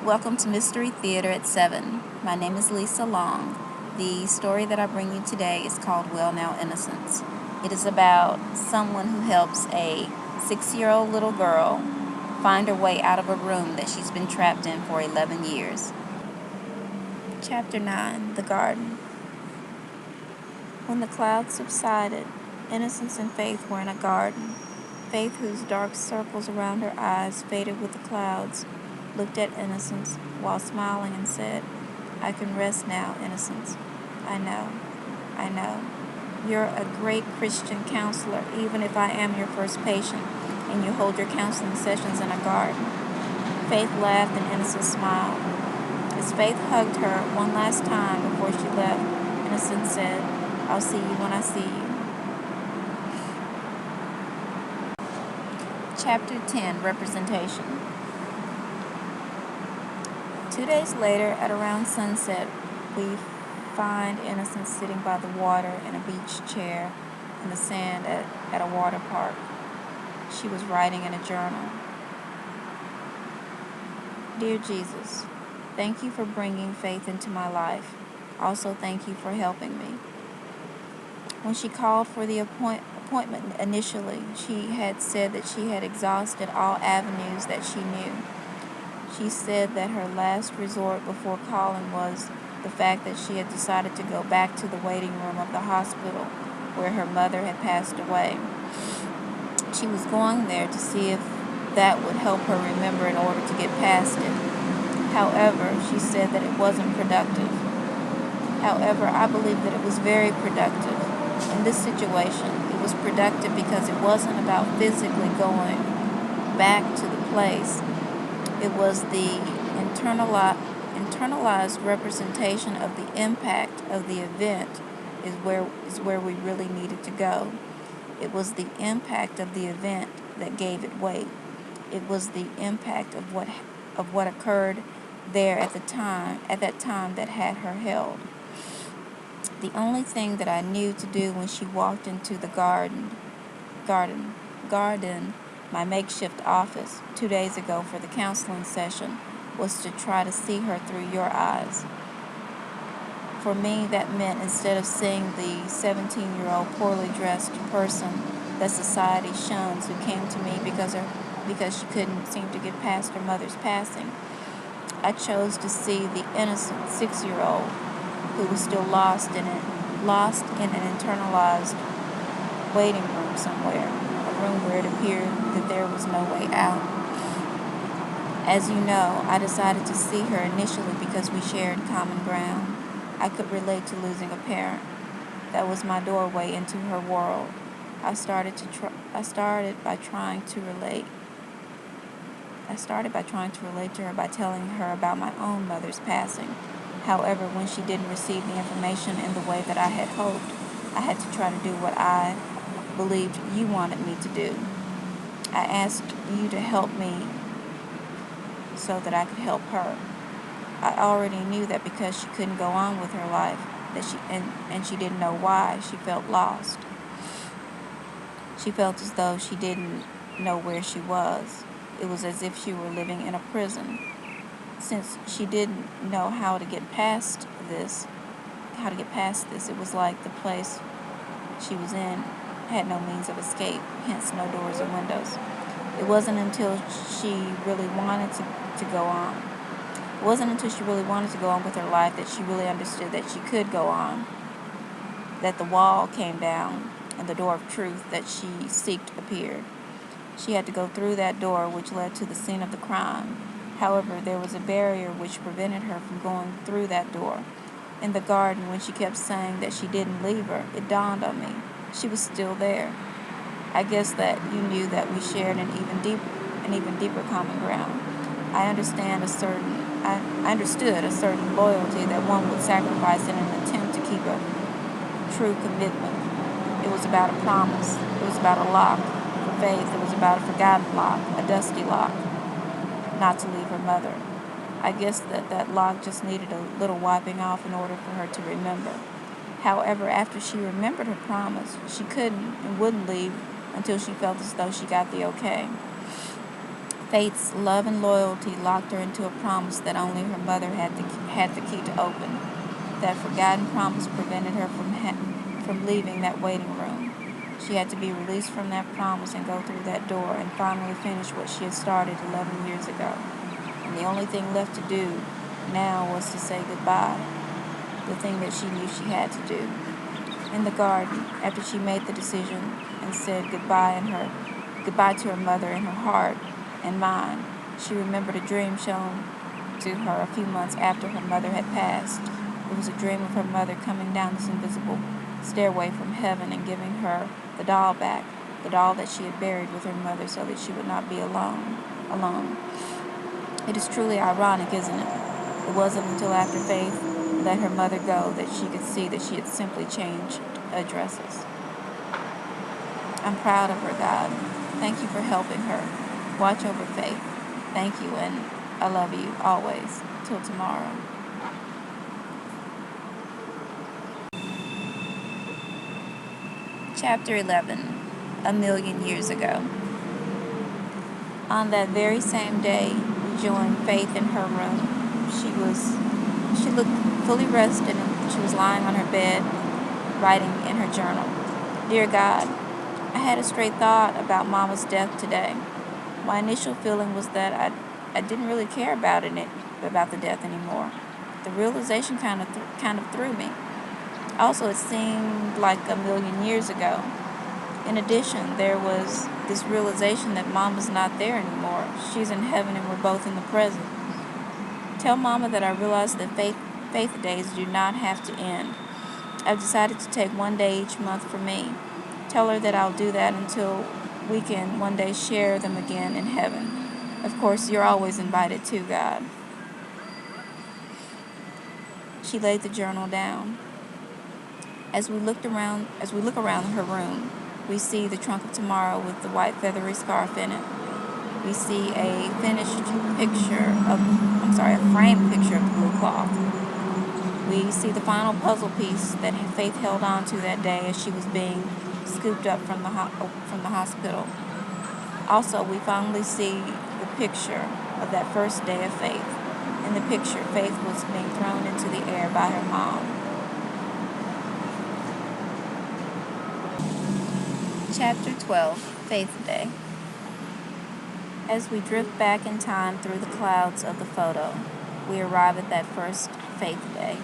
Welcome to Mystery Theater at 7. My name is Lisa Long. The story that I bring you today is called Innocence. It is about someone who helps a 6-year-old little girl find her way out of a room that she's been trapped in for 11 years. Chapter 9, The Garden. When the clouds subsided, Innocence and Faith were in a garden. Faith, whose dark circles around her eyes faded with the clouds, looked at Innocence while smiling and said, "I can rest now, Innocence. I know. You're a great Christian counselor, even if I am your first patient, and you hold your counseling sessions in a garden." Faith laughed and Innocence smiled. As Faith hugged her one last time before she left, Innocence said, "I'll see you when I see you." Chapter 10, Representation. 2 days later, at around sunset, we find Innocence sitting by the water in a beach chair in the sand at a water park. She was writing in a journal. "Dear Jesus, thank you for bringing Faith into my life. Also, thank you for helping me." When she called for the appointment initially, she had said that she had exhausted all avenues that she knew. She said that her last resort before calling was the fact that she had decided to go back to the waiting room of the hospital where her mother had passed away. She was going there to see if that would help her remember in order to get past it. However, she said that it wasn't productive. However, I believe that it was very productive. In this situation, it was productive because it wasn't about physically going back to the place. It was the internalized representation of the impact of the event is where we really needed to go. It was the impact of the event that gave it weight. It was the impact of what occurred there at that time that had her held. The only thing that I knew to do when she walked into the garden, my makeshift office 2 days ago for the counseling session, was to try to see her through your eyes. For me, that meant instead of seeing the 17-year-old poorly dressed person that society shuns who came to me because she couldn't seem to get past her mother's passing, I chose to see the innocent 6-year-old who was still lost in an internalized waiting room somewhere, a room where it appeared that there was no way out. As you know, I decided to see her initially because we shared common ground. I could relate to losing a parent. That was my doorway into her world. I started by trying to relate to her by telling her about my own mother's passing. However, when she didn't receive the information in the way that I had hoped, I had to try to do what I believed you wanted me to do. I asked you to help me so that I could help her. I already knew that because she couldn't go on with her life, and she didn't know why, she felt lost. She felt as though she didn't know where she was. It was as if she were living in a prison. Since she didn't know how to get past this, it was like the place she was in had no means of escape, hence no doors or windows. It wasn't until she really wanted to go on. It wasn't until she really wanted to go on with her life that she really understood that she could go on, that the wall came down and the door of truth that she seeked appeared. She had to go through that door which led to the scene of the crime. However, there was a barrier which prevented her from going through that door. In the garden, when she kept saying that she didn't leave her, it dawned on me. She was still there. I guess that you knew that we shared an even deeper common ground. I understood a certain loyalty that one would sacrifice in an attempt to keep a true commitment. It was about a promise. It was about a lock. For Faith, it was about a forgotten lock, a dusty lock, not to leave her mother. I guess that lock just needed a little wiping off in order for her to remember. However, after she remembered her promise, she couldn't and wouldn't leave until she felt as though she got the okay. Faith's love and loyalty locked her into a promise that only her mother had the key to open. That forgotten promise prevented her from leaving that waiting room. She had to be released from that promise and go through that door and finally finish what she had started 11 years ago. And the only thing left to do now was to say goodbye, the thing that she knew she had to do. In the garden, after she made the decision and said goodbye to her mother in her heart and mind, she remembered a dream shown to her a few months after her mother had passed. It was a dream of her mother coming down this invisible stairway from heaven and giving her the doll back, the doll that she had buried with her mother so that she would not be alone. It is truly ironic, isn't it? It wasn't until after Faith let her mother go that she could see that she had simply changed addresses. I'm proud of her, God. Thank you for helping her. Watch over Faith. Thank you, and I love you always. Till tomorrow. Chapter 11. A million years ago. On that very same day, we joined Faith in her room. She looked fully rested, and she was lying on her bed, writing in her journal. Dear God, I had a straight thought about Mama's death today. My initial feeling was that I didn't really care about the death anymore. The realization kind of threw me. Also, it seemed like a million years ago. In addition, there was this realization that Mama's not there anymore. She's in heaven and we're both in the present. Tell Mama that I realize that faith days do not have to end. I've decided to take one day each month for me. Tell her that I'll do that until we can one day share them again in heaven. Of course, you're always invited too, God. She laid the journal down. As we look around her room, we see the trunk of tomorrow with the white feathery scarf in it. We see a framed picture of blue cloth. We see the final puzzle piece that Faith held on to that day as she was being scooped up from the hospital. Also, we finally see the picture of that first day of Faith. In the picture, Faith was being thrown into the air by her mom. Chapter 12, Faith Day. As we drift back in time through the clouds of the photo, we arrive at that first Faith Day.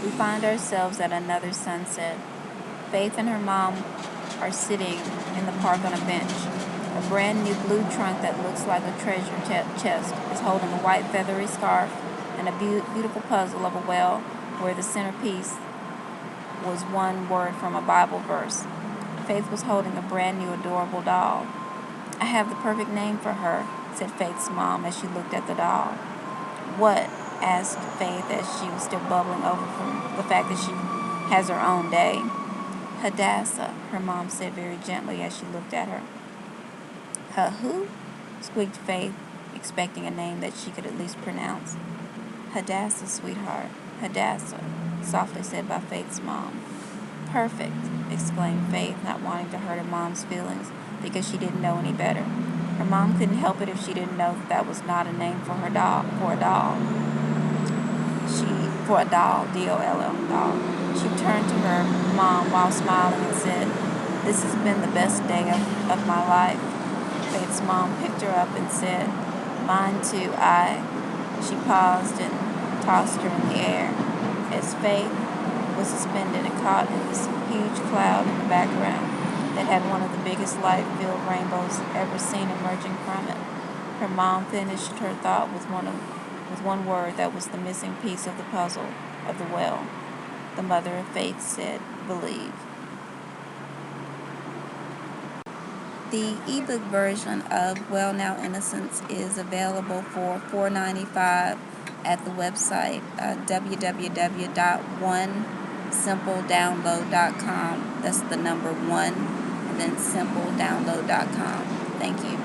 We find ourselves at another sunset. Faith and her mom are sitting in the park on a bench. A brand new blue trunk that looks like a treasure chest is holding a white feathery scarf and a beautiful puzzle of a well where the centerpiece was one word from a Bible verse. Faith was holding a brand new adorable doll. I have the perfect name for her, said Faith's mom as she looked at the doll. What? Asked Faith as she was still bubbling over from the fact that she has her own day. Hadassah, her mom said very gently as she looked at her. Who? Squeaked Faith, expecting a name that she could at least pronounce. Hadassah, sweetheart. Hadassah, softly said by Faith's mom. Perfect, exclaimed Faith, not wanting to hurt her mom's feelings because she didn't know any better. Her mom couldn't help it if she didn't know that was not a name for a doll. D-O-L-L, doll. She turned to her mom while smiling and said, This has been the best day of my life. Faith's mom picked her up and said, Mine too, She paused and tossed her in the air as Faith was suspended and caught in this huge cloud in the background that had one of the biggest light-filled rainbows ever seen emerging from it. Her mom finished her thought with one word that was the missing piece of the puzzle of the well. The mother of Faith said, believe. The ebook version of Well Now Innocence is available for $4.95 at the website www.onesimpledownload.com. That's the number 1 and then simpledownload.com. Thank you.